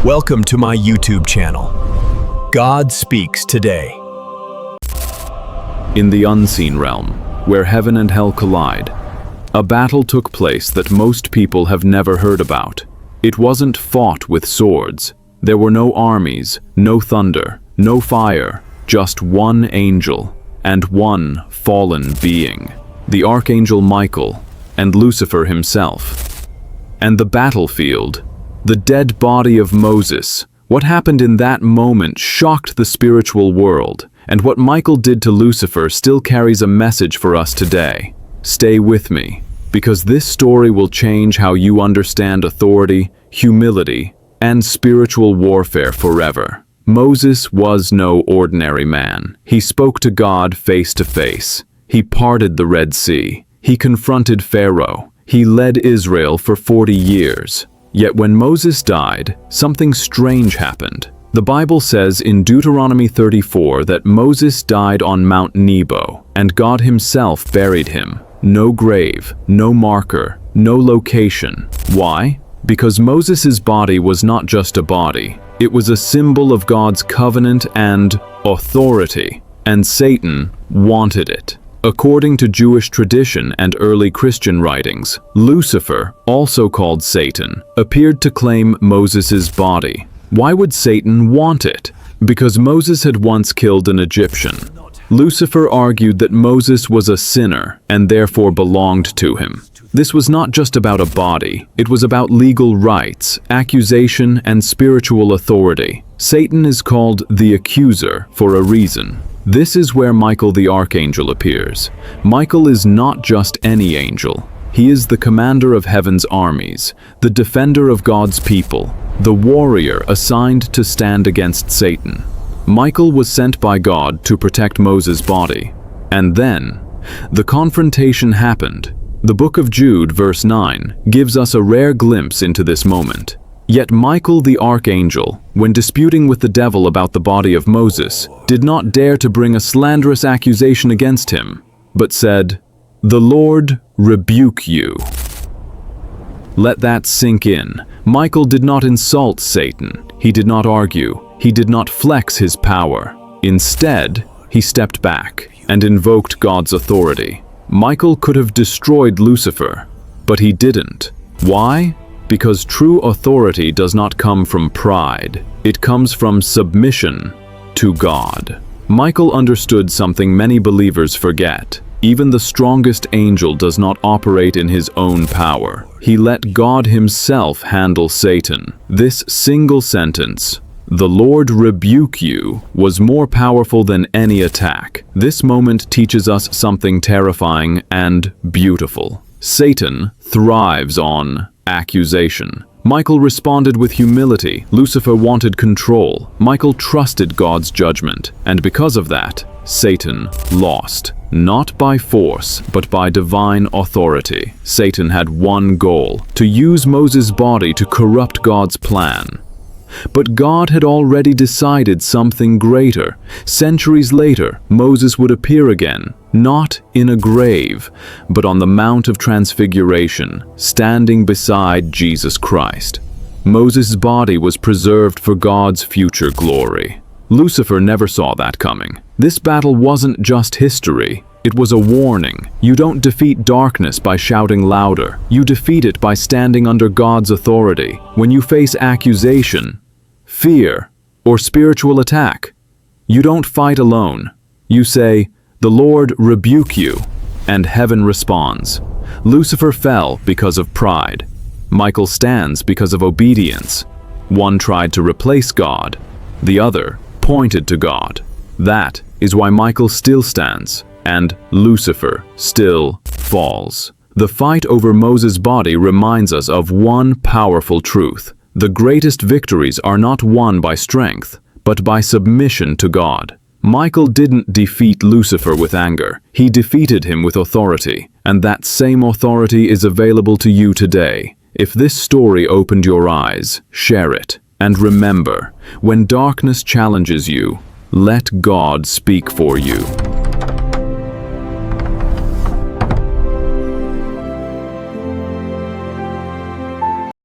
Welcome to my YouTube channel. God speaks today. In the unseen realm, where heaven and hell collide, a battle took place that most people have never heard about. It wasn't fought with swords. There were no armies, no thunder, no fire, just one angel and one fallen being, the Archangel Michael and Lucifer himself. And the battlefield, the dead body of Moses. What happened in that moment shocked the spiritual world, and what Michael did to Lucifer still carries a message for us today. Stay with me, because this story will change how you understand authority, humility, and spiritual warfare forever. Moses was no ordinary man. He spoke to God face to face. He parted the Red Sea. He confronted Pharaoh. He led Israel for 40 years. Yet when Moses died, something strange happened. The Bible says in Deuteronomy 34 that Moses died on Mount Nebo, and God himself buried him. No grave, no marker, no location. Why? Because Moses' body was not just a body. It was a symbol of God's covenant and authority, and Satan wanted it. According to Jewish tradition and early Christian writings, Lucifer, also called Satan, appeared to claim Moses' body. Why would Satan want it? Because Moses had once killed an Egyptian. Lucifer argued that Moses was a sinner and therefore belonged to him. This was not just about a body, it was about legal rights, accusation, and spiritual authority. Satan is called the accuser for a reason. This is where Michael the Archangel appears. Michael is not just any angel. He is the commander of heaven's armies, the defender of God's people, the warrior assigned to stand against Satan. Michael was sent by God to protect Moses' body. And then, the confrontation happened. The book of Jude, verse 9, gives us a rare glimpse into this moment. Yet Michael the Archangel, when disputing with the devil about the body of Moses, did not dare to bring a slanderous accusation against him, but said, "The Lord rebuke you." Let that sink in. Michael did not insult Satan. He did not argue. He did not flex his power. Instead, he stepped back and invoked God's authority. Michael could have destroyed Lucifer, but he didn't. Why? Because true authority does not come from pride. It comes from submission to God. Michael understood something many believers forget. Even the strongest angel does not operate in his own power. He let God himself handle Satan. This single sentence, "The Lord rebuke you," was more powerful than any attack. This moment teaches us something terrifying and beautiful. Satan thrives on accusation. Michael responded with humility. Lucifer wanted control. Michael trusted God's judgment. And because of that, Satan lost. Not by force, but by divine authority. Satan had one goal: to use Moses' body to corrupt God's plan. But God had already decided something greater. Centuries later, Moses would appear again, not in a grave, but on the Mount of Transfiguration, standing beside Jesus Christ. Moses' body was preserved for God's future glory. Lucifer never saw that coming. This battle wasn't just history. It was a warning. You don't defeat darkness by shouting louder. You defeat it by standing under God's authority. When you face accusation, fear, or spiritual attack, you don't fight alone. You say, "The Lord rebuke you," and heaven responds. Lucifer fell because of pride. Michael stands because of obedience. One tried to replace God. The other pointed to God. That is why Michael still stands, and Lucifer still falls. The fight over Moses' body reminds us of one powerful truth. The greatest victories are not won by strength, but by submission to God. Michael didn't defeat Lucifer with anger. He defeated him with authority, and that same authority is available to you today. If this story opened your eyes, share it. And remember, when darkness challenges you, let God speak for you.